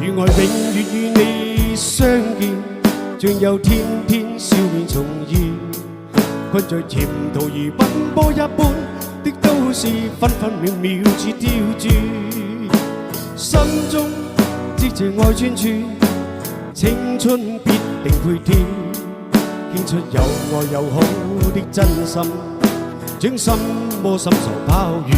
願愛永遠與你相見，像有天天笑面重現，困在甜途如奔波一般的都市，分分秒秒似刁鑽，心中積着愛串串，青春必定配添，傾出有愛有好的真心，將心魔深仇拋遠。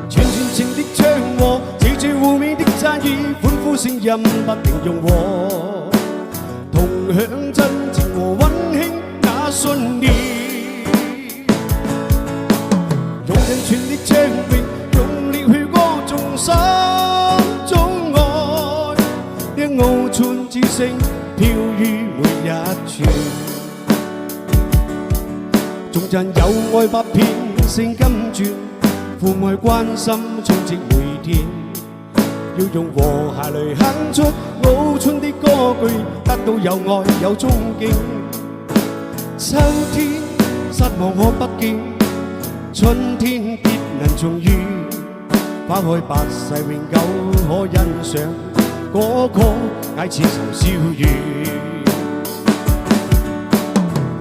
串串情的祥和，似住互勉的讚譽，歡呼聲音不停融和，同享真情和溫馨那信念。用盡全力唱詠，用力去歌頌心中愛，一傲春之聲飄於每一處，頌讚有愛百遍勝金鑽，父愛關心充斥每天，要用和諧來哼出傲春的歌句，得到有愛有憧憬。秋天失望可不見，春天必能重遇，花開百世永久可欣賞，嗰個愛似愁笑語。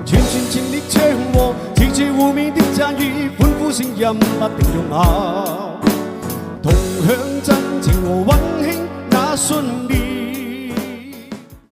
串串情力祥和，似住互勉的讚譽，歡呼聲音不停融合，同享真情和溫馨那信念。